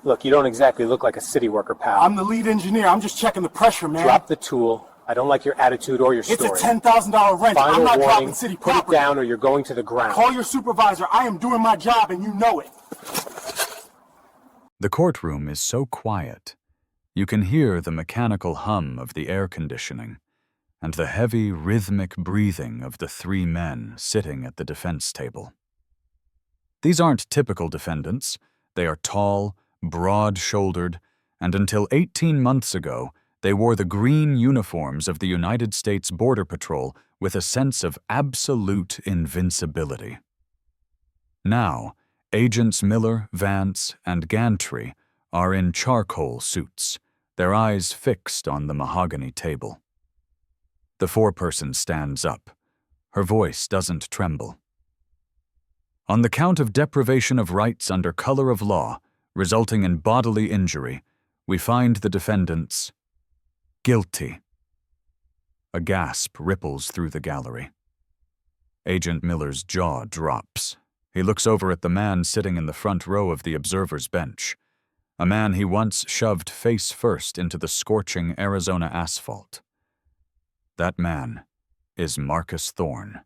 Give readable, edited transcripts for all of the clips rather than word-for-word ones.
Look, you don't exactly look like a city worker, pal. I'm the lead engineer. I'm just checking the pressure, man. Drop the tool. I don't like your attitude or your story. It's a $10,000 wrench. Final I'm not warning, dropping city property. Put it down or you're going to the ground. Call your supervisor. I am doing my job and you know it. The courtroom is so quiet. You can hear the mechanical hum of the air conditioning and the heavy, rhythmic breathing of the three men sitting at the defense table. These aren't typical defendants. They are tall, broad-shouldered, and until 18 months ago, they wore the green uniforms of the United States Border Patrol with a sense of absolute invincibility. Now, Agents Miller, Vance, and Gantry are in charcoal suits, their eyes fixed on the mahogany table. The foreperson stands up. Her voice doesn't tremble. On the count of deprivation of rights under color of law, resulting in bodily injury, we find the defendants guilty. A gasp ripples through the gallery. Agent Miller's jaw drops. He looks over at the man sitting in the front row of the observer's bench, a man he once shoved face first into the scorching Arizona asphalt. That man is Marcus Thorne.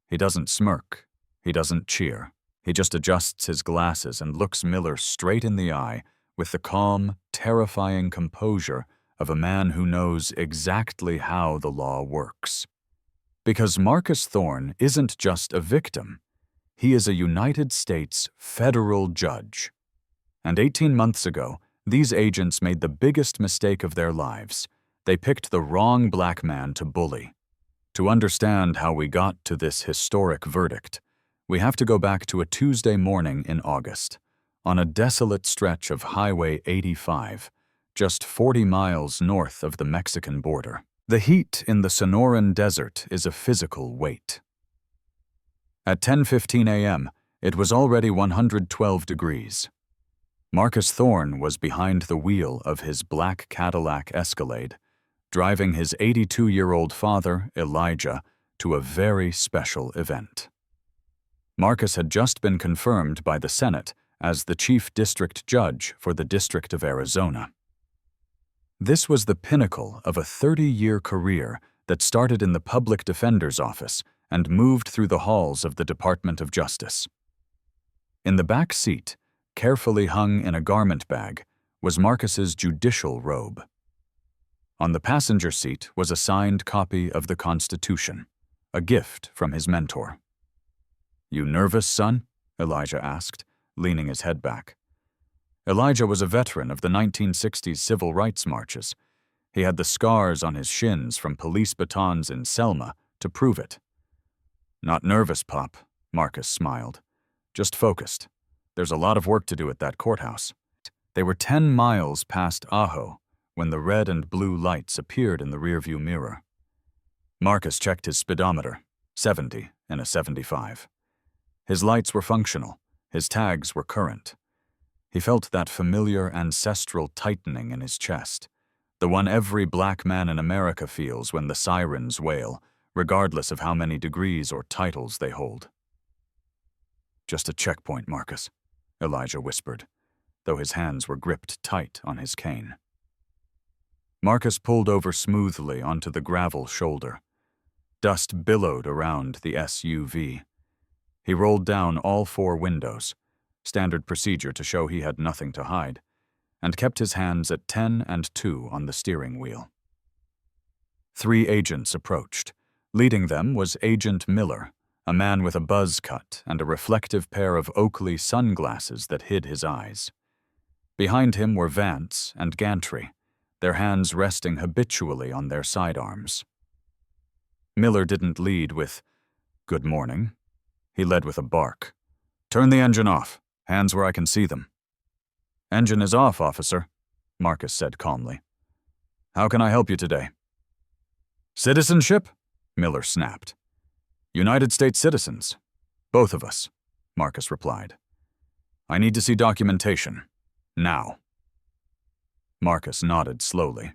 He doesn't smirk. He doesn't cheer. He just adjusts his glasses and looks Miller straight in the eye with the calm, terrifying composure of a man who knows exactly how the law works. Because Marcus Thorne isn't just a victim. He is a United States federal judge. And 18 months ago, these agents made the biggest mistake of their lives. They picked the wrong black man to bully. To understand how we got to this historic verdict, we have to go back to a Tuesday morning in August, on a desolate stretch of Highway 85, just 40 miles north of the Mexican border. The heat in the Sonoran Desert is a physical weight. At 10:15 a.m., it was already 112 degrees. Marcus Thorne was behind the wheel of his black Cadillac Escalade, driving his 82-year-old father, Elijah, to a very special event. Marcus had just been confirmed by the Senate as the chief district judge for the District of Arizona. This was the pinnacle of a 30-year career that started in the public defender's office and moved through the halls of the Department of Justice. In the back seat, carefully hung in a garment bag, was Marcus's judicial robe. On the passenger seat was a signed copy of the Constitution, a gift from his mentor. "You nervous, son?" Elijah asked, leaning his head back. Elijah was a veteran of the 1960s civil rights marches. He had the scars on his shins from police batons in Selma to prove it. "Not nervous, Pop," Marcus smiled. "Just focused. There's a lot of work to do at that courthouse." They were 10 miles past Ajo when the red and blue lights appeared in the rearview mirror. Marcus checked his speedometer, 70 in a 75. His lights were functional. His tags were current. He felt that familiar ancestral tightening in his chest, the one every black man in America feels when the sirens wail, regardless of how many degrees or titles they hold. "Just a checkpoint, Marcus," Elijah whispered, though his hands were gripped tight on his cane. Marcus pulled over smoothly onto the gravel shoulder. Dust billowed around the SUV. He rolled down all 4 windows, standard procedure to show he had nothing to hide, and kept his hands at 10 and 2 on the steering wheel. 3 agents approached. Leading them was Agent Miller, a man with a buzz cut and a reflective pair of Oakley sunglasses that hid his eyes. Behind him were Vance and Gantry, their hands resting habitually on their sidearms. Miller didn't lead with, "Good morning." He led with a bark. "Turn the engine off. Hands where I can see them." "Engine is off, officer," Marcus said calmly. "How can I help you today?" "Citizenship?" Miller snapped. "United States citizens. Both of us," Marcus replied. "I need to see documentation. Now." Marcus nodded slowly.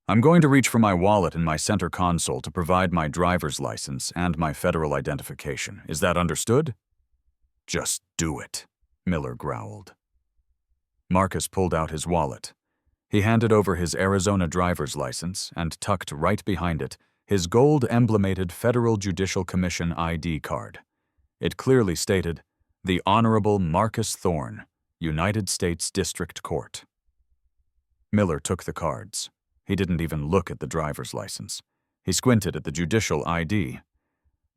"I'm going to reach for my wallet in my center console to provide my driver's license and my federal identification. Is that understood?" "Just do it," Miller growled. Marcus pulled out his wallet. He handed over his Arizona driver's license and tucked right behind it his gold-emblemated Federal Judicial Commission ID card. It clearly stated, "The Honorable Marcus Thorne, United States District Court." Miller took the cards. He didn't even look at the driver's license. He squinted at the judicial ID.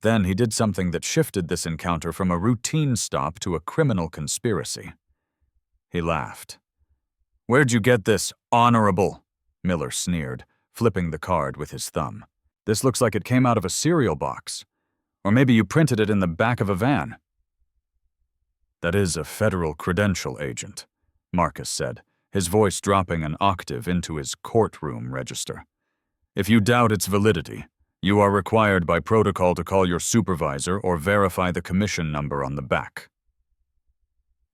Then he did something that shifted this encounter from a routine stop to a criminal conspiracy. He laughed. "Where'd you get this, honorable?" Miller sneered, flipping the card with his thumb. "This looks like it came out of a cereal box. Or maybe you printed it in the back of a van." "That is a federal credential, agent," Marcus said, his voice dropping an octave into his courtroom register. "If you doubt its validity, you are required by protocol to call your supervisor or verify the commission number on the back."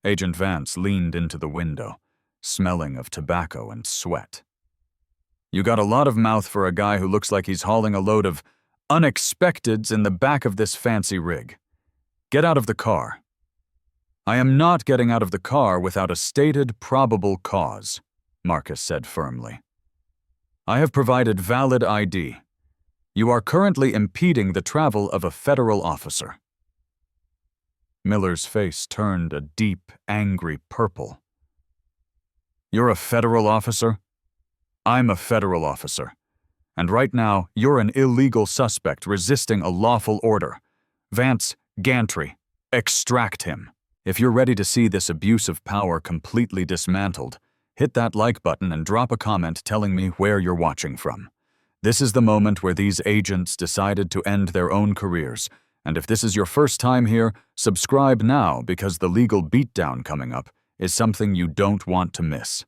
Agent Vance leaned into the window, smelling of tobacco and sweat. "You got a lot of mouth for a guy who looks like he's hauling a load of unexpecteds in the back of this fancy rig. Get out of the car." "I am not getting out of the car without a stated probable cause," Marcus said firmly. "I have provided valid ID. You are currently impeding the travel of a federal officer." Miller's face turned a deep, angry purple. "You're a federal officer? I'm a federal officer. And right now, you're an illegal suspect resisting a lawful order. Vance, Gantry, extract him." If you're ready to see this abuse of power completely dismantled, hit that like button and drop a comment telling me where you're watching from. This is the moment where these agents decided to end their own careers, and if this is your first time here, subscribe now because the legal beatdown coming up is something you don't want to miss.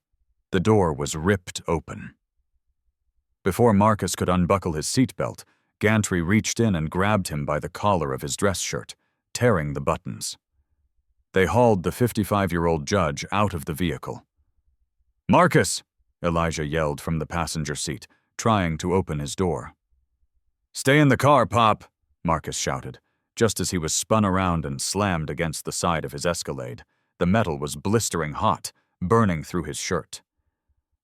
The door was ripped open. Before Marcus could unbuckle his seatbelt, Gantry reached in and grabbed him by the collar of his dress shirt, tearing the buttons. They hauled the 55-year-old judge out of the vehicle. "Marcus!" Elijah yelled from the passenger seat, trying to open his door. "Stay in the car, Pop!" Marcus shouted, just as he was spun around and slammed against the side of his Escalade. The metal was blistering hot, burning through his shirt.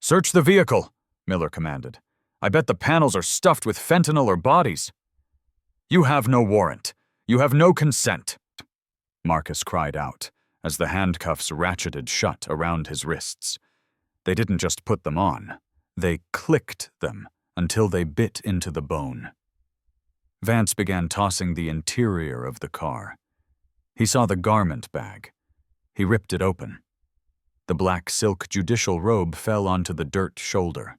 "Search the vehicle," Miller commanded. "I bet the panels are stuffed with fentanyl or bodies." "You have no warrant. You have no consent," Marcus cried out, as the handcuffs ratcheted shut around his wrists. They didn't just put them on, they clicked them until they bit into the bone. Vance began tossing the interior of the car. He saw the garment bag. He ripped it open. The black silk judicial robe fell onto the dirt shoulder.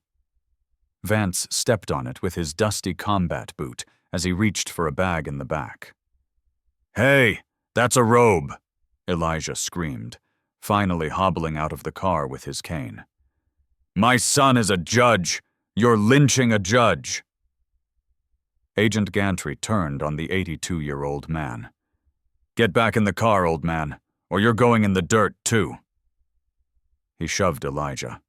Vance stepped on it with his dusty combat boot as he reached for a bag in the back. "Hey! That's a robe!" Elijah screamed, finally hobbling out of the car with his cane. "My son is a judge! You're lynching a judge!" Agent Gantry turned on the 82-year-old man. "Get back in the car, old man, or you're going in the dirt, too." He shoved Elijah.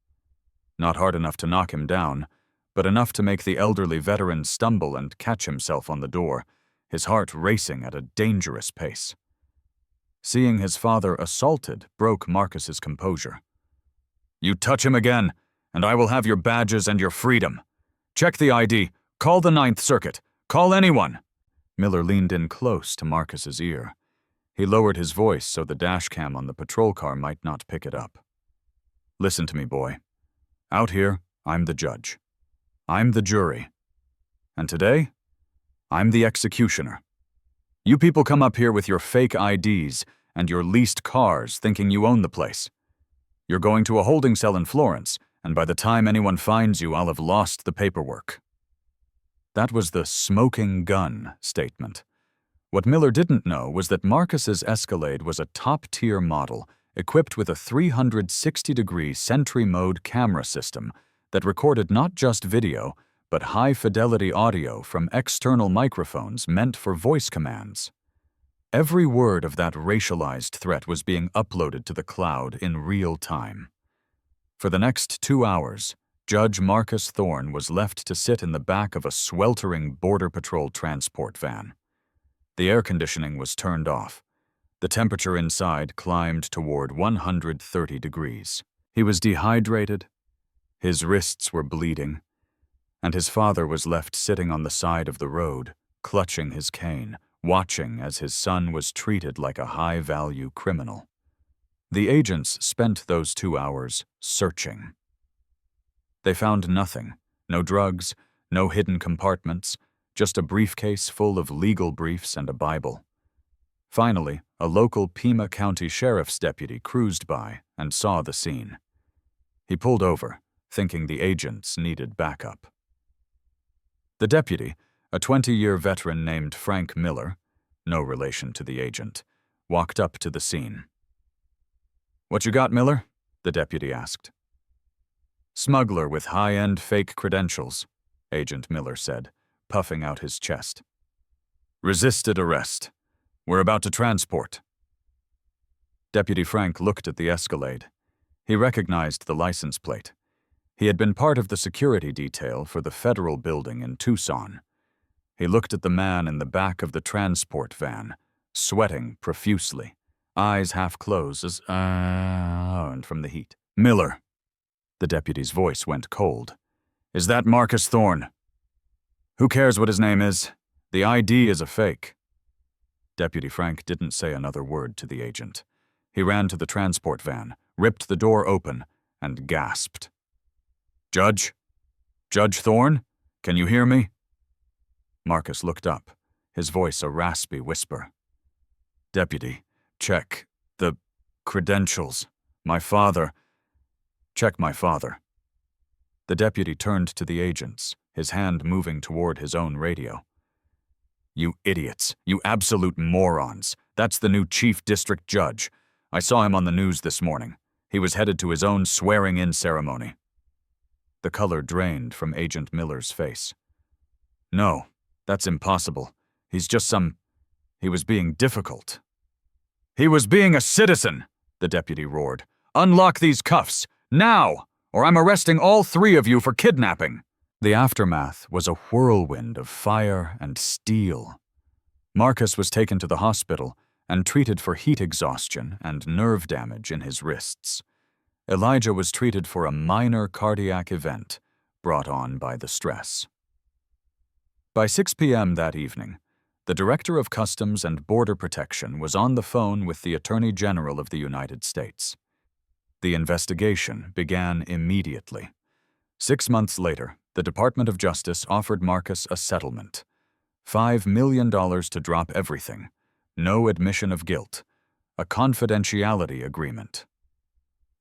Not hard enough to knock him down, but enough to make the elderly veteran stumble and catch himself on the door, his heart racing at a dangerous pace. Seeing his father assaulted broke Marcus's composure. "You touch him again, and I will have your badges and your freedom. Check the ID. Call the Ninth Circuit. Call anyone." Miller leaned in close to Marcus's ear. He lowered his voice so the dash cam on the patrol car might not pick it up. "Listen to me, boy. Out here, I'm the judge. I'm the jury. And today, I'm the executioner. You people come up here with your fake IDs and your leased cars thinking you own the place. You're going to a holding cell in Florence, and by the time anyone finds you, I'll have lost the paperwork." That was the smoking gun statement. What Miller didn't know was that Marcus's Escalade was a top-tier model equipped with a 360-degree Sentry Mode camera system that recorded not just video, but high-fidelity audio from external microphones meant for voice commands. Every word of that racialized threat was being uploaded to the cloud in real time. For the next 2 hours, Judge Marcus Thorne was left to sit in the back of a sweltering Border Patrol transport van. The air conditioning was turned off. The temperature inside climbed toward 130 degrees. He was dehydrated, his wrists were bleeding, and his father was left sitting on the side of the road, clutching his cane, watching as his son was treated like a high-value criminal. The agents spent those 2 hours searching. They found nothing, no drugs, no hidden compartments, just a briefcase full of legal briefs and a Bible. Finally, a local Pima County Sheriff's deputy cruised by and saw the scene. He pulled over, thinking the agents needed backup. The deputy, a 20-year veteran named Frank Miller, no relation to the agent, walked up to the scene. "What you got, Miller?" the deputy asked. "Smuggler with high-end fake credentials," Agent Miller said, puffing out his chest. "Resisted arrest. We're about to transport." Deputy Frank looked at the Escalade. He recognized the license plate. He had been part of the security detail for the federal building in Tucson. He looked at the man in the back of the transport van, sweating profusely, eyes half closed as and from the heat. "Miller." The deputy's voice went cold. "Is that Marcus Thorne?" "Who cares what his name is? The ID is a fake." Deputy Frank didn't say another word to the agent. He ran to the transport van, ripped the door open, and gasped. "Judge? Judge Thorne? Can you hear me?" Marcus looked up, his voice a raspy whisper. "Deputy, check the credentials. My father. Check my father." The deputy turned to the agents, his hand moving toward his own radio. "You idiots, you absolute morons. That's the new chief district judge. I saw him on the news this morning. He was headed to his own swearing-in ceremony." The color drained from Agent Miller's face. "No, that's impossible. He's just he was being difficult." "He was being a citizen," the deputy roared. "Unlock these cuffs, now, or I'm arresting all 3 of you for kidnapping." The aftermath was a whirlwind of fire and steel. Marcus was taken to the hospital and treated for heat exhaustion and nerve damage in his wrists. Elijah was treated for a minor cardiac event brought on by the stress. By 6 p.m. that evening, the Director of Customs and Border Protection was on the phone with the Attorney General of the United States. The investigation began immediately. 6 months later, the Department of Justice offered Marcus a settlement. $5 million to drop everything, no admission of guilt, a confidentiality agreement.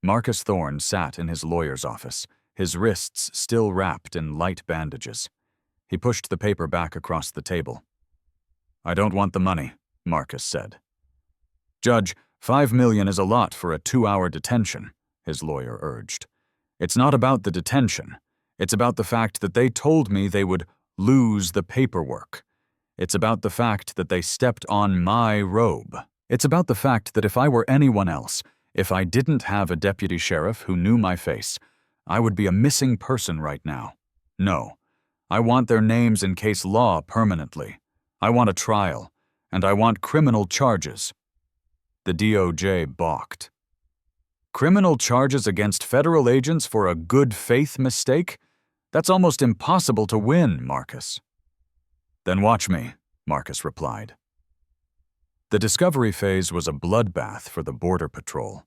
Marcus Thorne sat in his lawyer's office, his wrists still wrapped in light bandages. He pushed the paper back across the table. "I don't want the money," Marcus said. "Judge, $5 million is a lot for a 2-hour detention," his lawyer urged. "It's not about the detention. It's about the fact that they told me they would lose the paperwork. It's about the fact that they stepped on my robe. It's about the fact that if I were anyone else, if I didn't have a deputy sheriff who knew my face, I would be a missing person right now. No, I want their names in case law permanently. I want a trial, and I want criminal charges." The DOJ balked. "Criminal charges against federal agents for a good faith mistake? That's almost impossible to win, Marcus." "Then watch me," Marcus replied. The discovery phase was a bloodbath for the Border Patrol.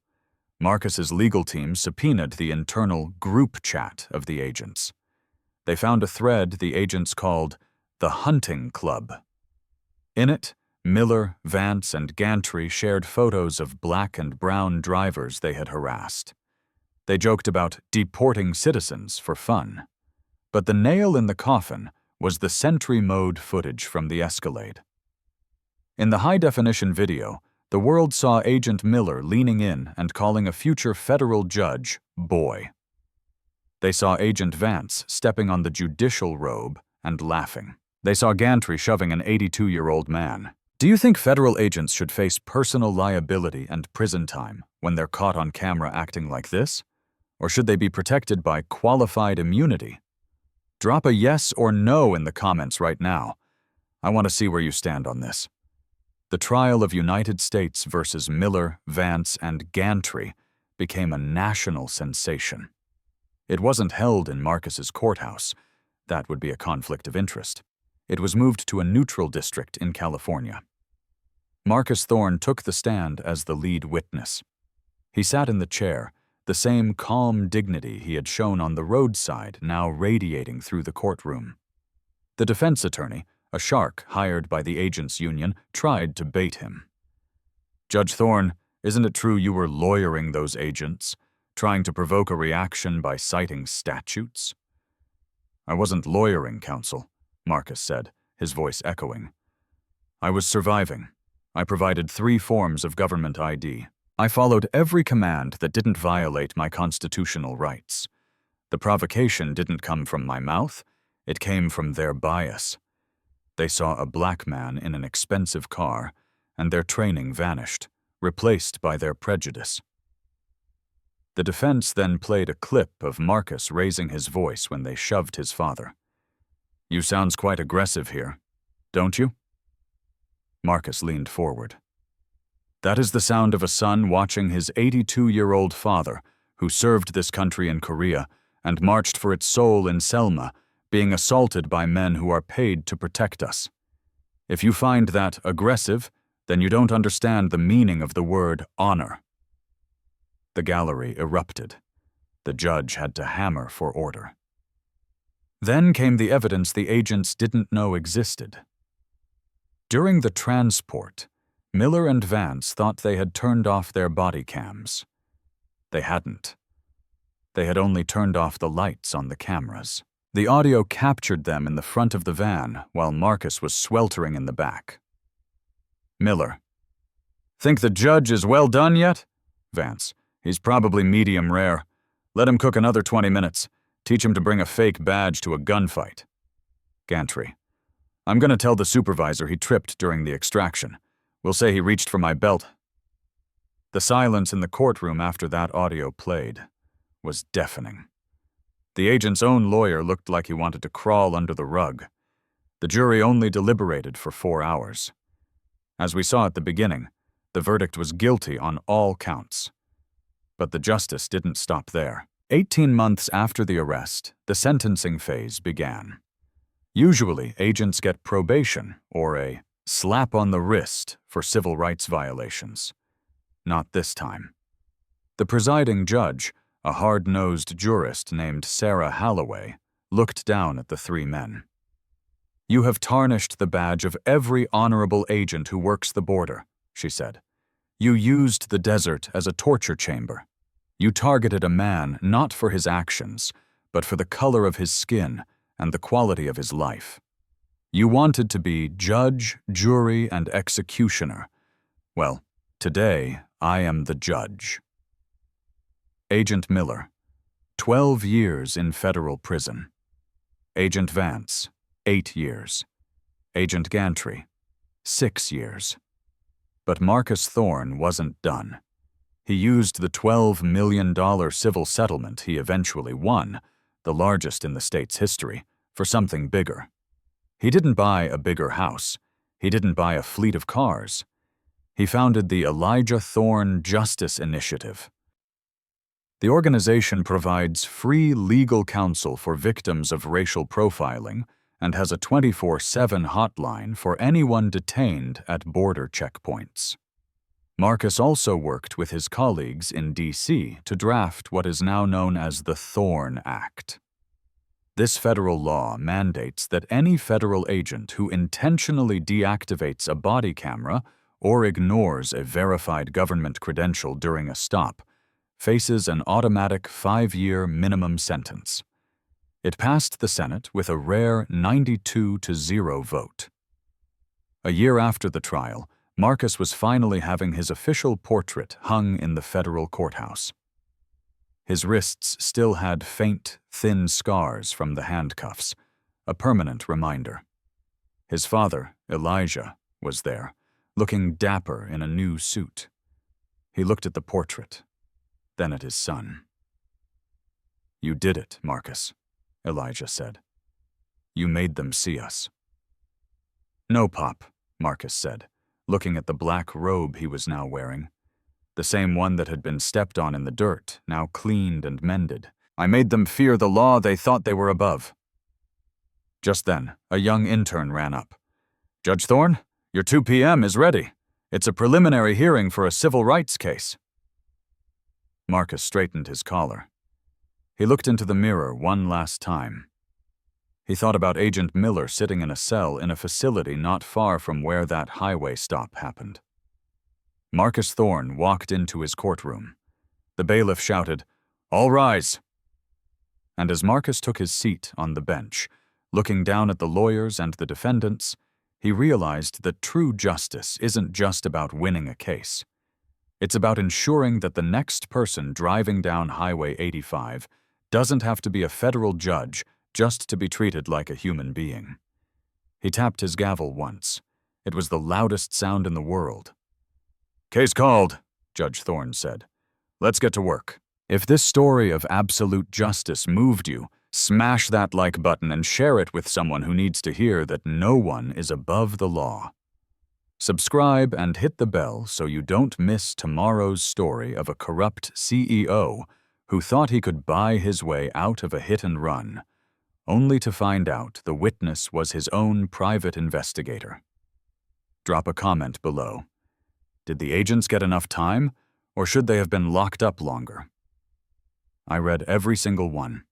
Marcus's legal team subpoenaed the internal group chat of the agents. They found a thread the agents called the Hunting Club. In it, Miller, Vance, and Gantry shared photos of black and brown drivers they had harassed. They joked about deporting citizens for fun. But the nail in the coffin was the Sentry Mode footage from the Escalade. In the high-definition video, the world saw Agent Miller leaning in and calling a future federal judge boy. They saw Agent Vance stepping on the judicial robe and laughing. They saw Gantry shoving an 82-year-old man. Do you think federal agents should face personal liability and prison time when they're caught on camera acting like this? Or should they be protected by qualified immunity? Drop a yes or no in the comments right now. I want to see where you stand on this. The trial of United States versus Miller, Vance, and Gantry became a national sensation. It wasn't held in Marcus's courthouse. That would be a conflict of interest. It was moved to a neutral district in California. Marcus Thorne took the stand as the lead witness. He sat in the chair, the same calm dignity he had shown on the roadside now radiating through the courtroom. The defense attorney, a shark hired by the agents' union, tried to bait him. "Judge Thorne, isn't it true you were lawyering those agents, trying to provoke a reaction by citing statutes?" "I wasn't lawyering, counsel," Marcus said, his voice echoing. "I was surviving. I provided 3 forms of government ID. I followed every command that didn't violate my constitutional rights. The provocation didn't come from my mouth, it came from their bias. They saw a black man in an expensive car, and their training vanished, replaced by their prejudice." The defense then played a clip of Marcus raising his voice when they shoved his father. "You sounds quite aggressive here, don't you?" Marcus leaned forward. "That is the sound of a son watching his 82-year-old father, who served this country in Korea and marched for its soul in Selma, being assaulted by men who are paid to protect us. If you find that aggressive, then you don't understand the meaning of the word honor." The gallery erupted. The judge had to hammer for order. Then came the evidence the agents didn't know existed. During the transport, Miller and Vance thought they had turned off their body cams. They hadn't. They had only turned off the lights on the cameras. The audio captured them in the front of the van while Marcus was sweltering in the back. Miller: "Think the judge is well done yet?" Vance: "He's probably medium rare. Let him cook another 20 minutes. Teach him to bring a fake badge to a gunfight." Gantry: "I'm going to tell the supervisor he tripped during the extraction. We'll say he reached for my belt." The silence in the courtroom after that audio played was deafening. The agent's own lawyer looked like he wanted to crawl under the rug. The jury only deliberated for 4 hours. As we saw at the beginning, the verdict was guilty on all counts. But the justice didn't stop there. 18 months after the arrest, the sentencing phase began. Usually, agents get probation or a slap on the wrist for civil rights violations. Not this time. The presiding judge, a hard-nosed jurist named Sarah Halloway, looked down at the 3 men. "You have tarnished the badge of every honorable agent who works the border," she said. "You used the desert as a torture chamber. You targeted a man not for his actions, but for the color of his skin and the quality of his life. You wanted to be judge, jury, and executioner. Well, today I am the judge." Agent Miller: 12 years in federal prison. Agent Vance: 8 years. Agent Gantry: 6 years. But Marcus Thorne wasn't done. He used the $12 million civil settlement he eventually won, the largest in the state's history, for something bigger. He didn't buy a bigger house. He didn't buy a fleet of cars. He founded the Elijah Thorne Justice Initiative. The organization provides free legal counsel for victims of racial profiling and has a 24/7 hotline for anyone detained at border checkpoints. Marcus also worked with his colleagues in D.C. to draft what is now known as the Thorne Act. This federal law mandates that any federal agent who intentionally deactivates a body camera or ignores a verified government credential during a stop faces an automatic 5-year minimum sentence. It passed the Senate with a rare 92-0 vote. A year after the trial, Marcus was finally having his official portrait hung in the federal courthouse. His wrists still had faint, thin scars from the handcuffs, a permanent reminder. His father, Elijah, was there, looking dapper in a new suit. He looked at the portrait, then at his son. "You did it, Marcus," Elijah said. "You made them see us." "No, Pop," Marcus said, looking at the black robe he was now wearing. the same one that had been stepped on in the dirt, now cleaned and mended. I made them fear the law they thought they were above. Just then, a young intern ran up. "Judge Thorne, your 2 p.m. is ready. It's a preliminary hearing for a civil rights case." Marcus straightened his collar. He looked into the mirror one last time. He thought about Agent Miller sitting in a cell in a facility not far from where that highway stop happened. Marcus Thorne walked into his courtroom. The bailiff shouted, "All rise!" And as Marcus took his seat on the bench, looking down at the lawyers and the defendants, he realized that true justice isn't just about winning a case. It's about ensuring that the next person driving down Highway 85 doesn't have to be a federal judge just to be treated like a human being. He tapped his gavel once. It was the loudest sound in the world. "Case called," Judge Thorne said. "Let's get to work." If this story of absolute justice moved you, smash that like button and share it with someone who needs to hear that no one is above the law. Subscribe and hit the bell so you don't miss tomorrow's story of a corrupt CEO who thought he could buy his way out of a hit and run, only to find out the witness was his own private investigator. Drop a comment below. Did the agents get enough time, or should they have been locked up longer? I read every single one.